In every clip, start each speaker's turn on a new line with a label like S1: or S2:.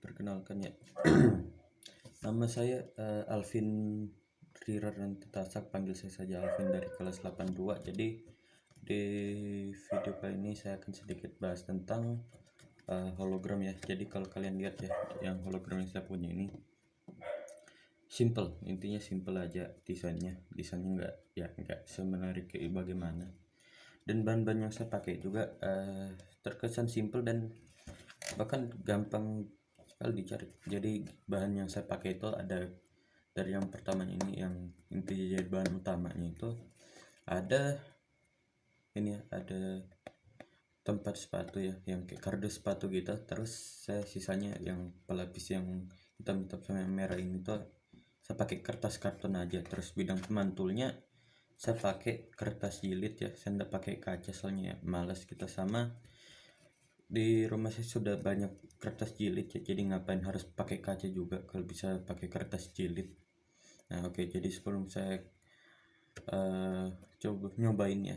S1: Perkenalkan ya. Nama saya Alvin Rirar Tasak, panggil saya saja Alvin dari kelas 82. Jadi di video kali ini saya akan sedikit bahas tentang hologram ya. Jadi kalau kalian lihat ya, yang hologram yang saya punya ini simple, intinya simple aja desainnya nggak semenarik kayak bagaimana. Dan bahan-bahan yang saya pakai juga terkesan simple dan bahkan gampang sekali dicari. Jadi bahan yang saya pakai itu ada dari yang pertama ini, yang inti jadi bahan utamanya itu ada ini ya, ada tempat sepatu ya, yang kayak kardus sepatu gitu. Terus saya sisanya yang pelapis yang hitam-hitam sama yang merah ini tuh saya pakai kertas karton aja. Terus bidang pemantulnya saya pakai kertas jilid ya, saya nggak pakai kaca soalnya ya malas kita. Sama di rumah saya sudah banyak kertas jilid ya, jadi ngapain harus pakai kaca juga kalau bisa pakai kertas jilid. Nah oke, jadi sebelum saya coba nyobain ya,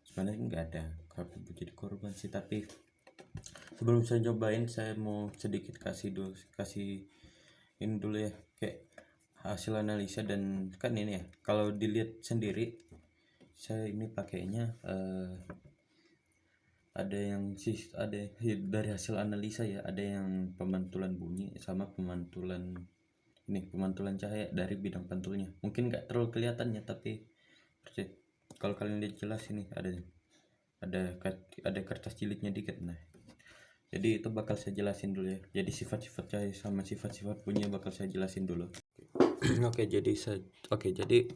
S1: sebenarnya nggak ada kalau jadi korban sih, tapi sebelum saya nyobain saya mau sedikit kasih ini dulu ya, kayak hasil analisa. Dan kan ini ya, kalau dilihat sendiri saya ini pakainya ada dari hasil analisa ya, ada yang pemantulan bunyi sama pemantulan cahaya dari bidang pantulnya. Mungkin nggak terlalu kelihatannya, tapi kalau kalian lihat jelas ini ada kertas jilidnya dikit. Nah jadi itu bakal saya jelasin dulu ya. Jadi sifat-sifat cahaya sama sifat-sifat bunyi bakal saya jelasin dulu. Oke, jadi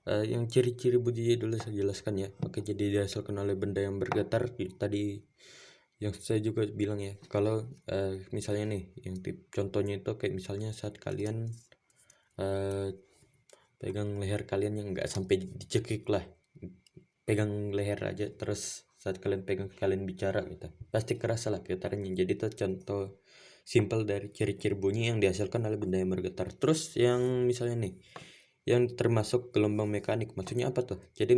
S1: yang ciri-ciri bunyi dulu saya jelaskan ya. Oke, jadi dihasilkan oleh benda yang bergetar. Tadi yang saya juga bilang ya, kalau misalnya nih yang contohnya itu kayak misalnya saat kalian pegang leher kalian yang nggak sampai dicekik lah, pegang leher aja, terus saat kalian pegang kalian bicara gitu pasti kerasa lah getarannya. Jadi itu contoh simple dari ciri-ciri bunyi yang dihasilkan oleh benda yang bergetar. Terus yang misalnya nih yang termasuk gelombang mekanik, maksudnya apa tuh? Jadi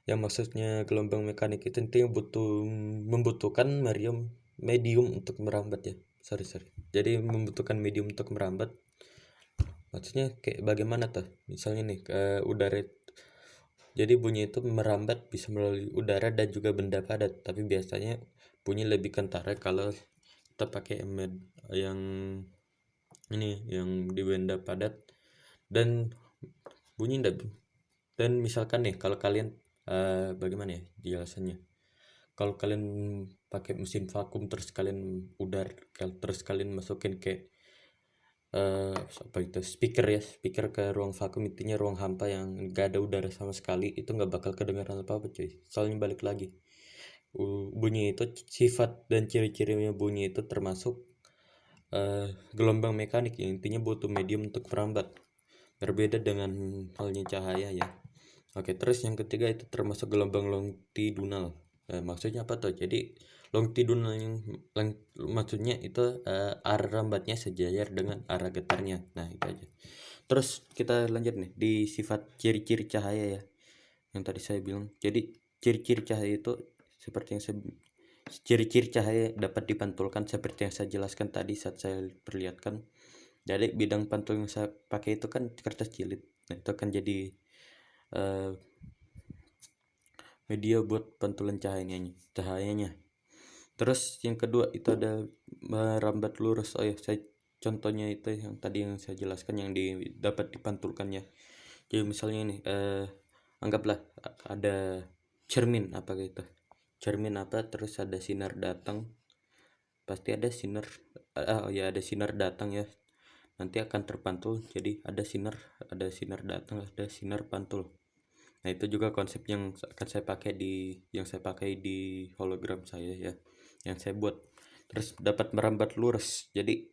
S1: yang maksudnya gelombang mekanik itu intinya membutuhkan medium untuk merambat ya. Jadi membutuhkan medium untuk merambat. Maksudnya kayak bagaimana tuh? Misalnya nih udara. Jadi bunyi itu merambat bisa melalui udara dan juga benda padat. Tapi biasanya bunyi lebih kentara kalau kita pakai yang ini, yang di benda padat. Dan bunyi dan misalkan nih kalau kalian bagaimana ya dijelasannya, kalau kalian pakai mesin vakum terus kalian kalian masukin kayak apa itu speaker ke ruang vakum, intinya ruang hampa yang gak ada udara sama sekali, itu nggak bakal kedengaran apa-apa cuy. Soalnya balik lagi, bunyi itu sifat dan ciri-cirinya bunyi itu termasuk gelombang mekanik yang intinya butuh medium untuk merambat, berbeda dengan halnya cahaya ya. Oke, terus yang ketiga itu termasuk gelombang longitudinal. Maksudnya apa tuh? Jadi longitudinal maksudnya itu arah rambatnya sejajar dengan arah getarnya. Nah itu aja. Terus kita lanjut nih di sifat ciri-ciri cahaya ya, yang tadi saya bilang. Jadi ciri-ciri cahaya itu seperti yang ciri-ciri cahaya dapat dipantulkan seperti yang saya jelaskan tadi saat saya perlihatkan. Jadi bidang pantul yang saya pakai itu kan kertas jilid. Nah itu akan jadi media buat pantulan cahayanya. Terus yang kedua itu ada merambat lurus. Oh ya, saya contohnya itu yang tadi yang saya jelaskan yang dapat dipantulkan ya. Jadi misalnya ini anggaplah ada cermin apa gitu. Cermin apa, terus ada sinar datang. Pasti ada sinar ada sinar datang ya. Nanti akan terpantul, jadi ada sinar datang, ada sinar pantul. Nah itu juga konsep yang akan saya pakai di hologram saya ya, yang saya buat. Terus dapat merambat lurus. Jadi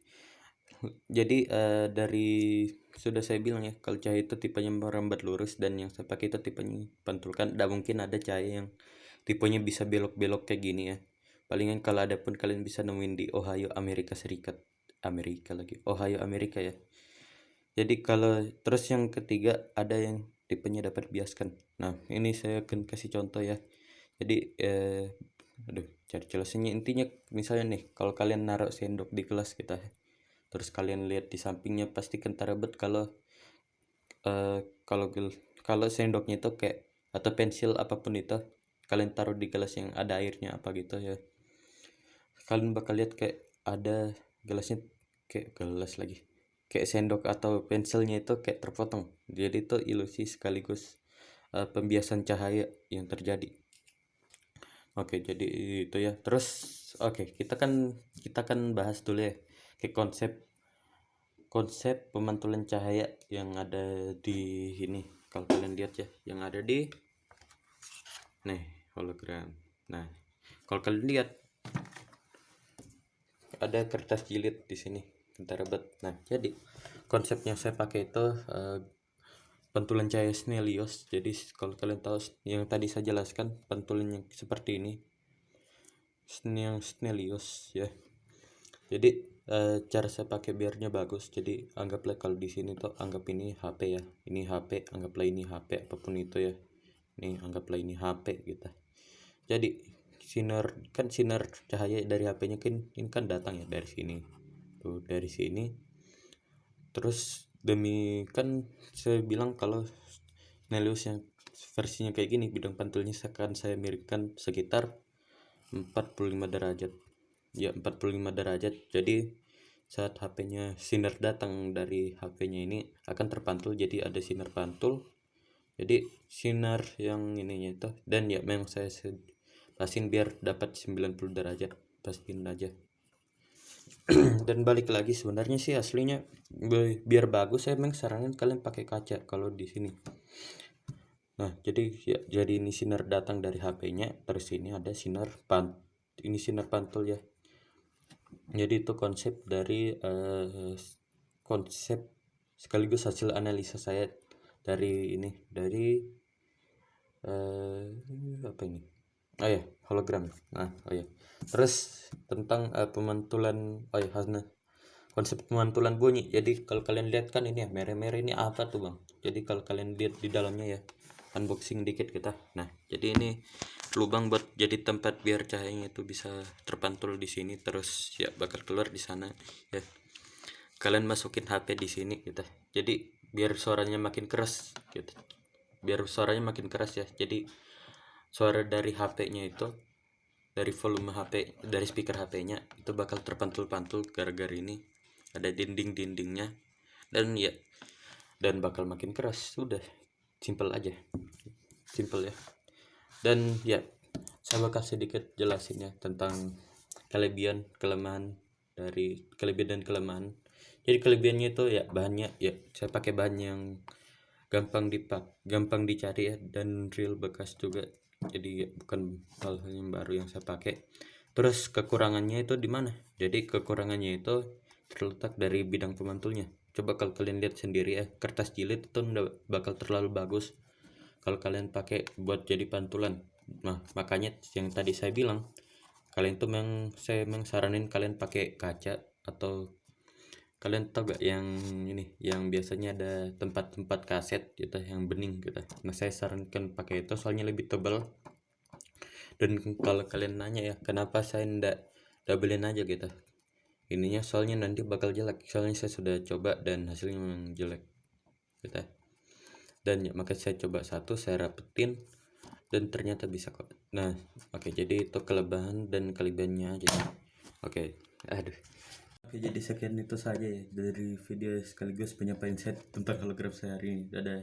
S1: dari sudah saya bilang ya, kalau cahaya itu tipenya merambat lurus, dan yang saya pakai itu tipenya pantulkan. Tidak mungkin ada cahaya yang tipenya bisa belok-belok kayak gini ya. Palingan kalau ada pun kalian bisa nemuin di Ohio, Amerika Serikat. Ohio, Amerika ya. Jadi kalau terus yang ketiga ada yang tipenya dapat biaskan. Nah ini saya akan kasih contoh ya. Jadi cari jelasinnya. Intinya misalnya nih, kalau kalian naruh sendok di gelas kita, terus kalian lihat di sampingnya, pastikan terebet kalau kalau sendoknya itu kayak, atau pensil apapun itu, kalian taruh di gelas yang ada airnya apa gitu ya, kalian bakal lihat kayak ada gelasnya, kayak sendok atau pensilnya itu kayak terpotong. Jadi itu ilusi sekaligus pembiasan cahaya yang terjadi. Oke, jadi itu ya. Terus kita kan bahas dulu ya kayak konsep pemantulan cahaya yang ada di ini. Kalau kalian lihat ya, yang ada di nih hologram. Nah, kalau kalian lihat ada kertas jilid di sini, bentar rebet. Nah, jadi konsep yang saya pakai itu pantulan cahaya Snellius. Jadi kalau kalian tahu yang tadi saya jelaskan, pantulan yang seperti ini, Snellius ya. Jadi cara saya pakai biarnya bagus. Jadi anggaplah kalau di sini tuh, anggap ini HP ya, ini HP, anggaplah ini HP apapun itu ya, ini anggaplah ini HP gitu. Jadi sinar cahaya dari HP-nya kan ini kan datang ya dari sini tuh, dari sini. Terus demi kan saya bilang kalau Snellius yang versinya kayak gini, bidang pantulnya akan saya miripkan sekitar 45 derajat ya, 45 derajat. Jadi saat HP-nya sinar datang dari HP-nya ini akan terpantul, jadi ada sinar pantul. Jadi sinar yang ininya itu, dan ya memang saya pastiin biar dapat 90 derajat, pastiin aja. Dan balik lagi, sebenarnya sih aslinya biar bagus saya memang saranin kalian pakai kaca kalau di sini. Nah, jadi ini sinar datang dari HP-nya, terus ini ada sinar pantul ya. Jadi itu konsep dari konsep sekaligus hasil analisa saya dari apa ini? Hologram. Terus tentang pemantulan, konsep pemantulan bunyi. Jadi kalau kalian lihat kan ini ya, merah-merah ini apa tuh bang? Jadi kalau kalian lihat di dalamnya ya, unboxing dikit kita. Nah, jadi ini lubang buat jadi tempat biar cahayanya itu bisa terpantul di sini, terus ya bakal keluar di sana ya. Kalian masukin HP di sini gitu. Jadi biar suaranya makin keras gitu. Ya. Jadi suara dari HP-nya itu, dari volume HP, dari speaker HP-nya itu bakal terpantul-pantul gara-gara ini ada dinding-dindingnya, dan bakal makin keras. Udah simple aja, simple ya. Dan ya saya bakal sedikit jelasin ya tentang kelebihan dan kelemahan. Jadi kelebihannya itu ya bahannya ya, saya pakai bahan yang gampang dicari ya, dan real bekas juga. Jadi ya, bukan hal yang baru yang saya pakai. Terus kekurangannya itu di mana? Jadi kekurangannya itu terletak dari bidang pemantulnya. Coba kalau kalian lihat sendiri ya, kertas jilid itu nggak bakal terlalu bagus kalau kalian pakai buat jadi pantulan. Nah, makanya yang tadi saya bilang, kalian tuh saya saranin kalian pakai kaca, atau kalian tahu gak yang ini, yang biasanya ada tempat-tempat kaset gitu yang bening gitu. Nah, saya sarankan pakai itu soalnya lebih tebal. Dan kalau kalian nanya ya kenapa saya ndak double-in aja gitu ininya, soalnya nanti bakal jelek. Soalnya saya sudah coba dan hasilnya memang jelek gitu. Dan ya makanya saya coba satu, saya rapetin, dan ternyata bisa kok. Nah, jadi itu kelebihan dan kelebihannya aja. Jadi sekian itu saja ya dari video sekaligus penyampaian saya tentang hologram saya hari ini. Dadah.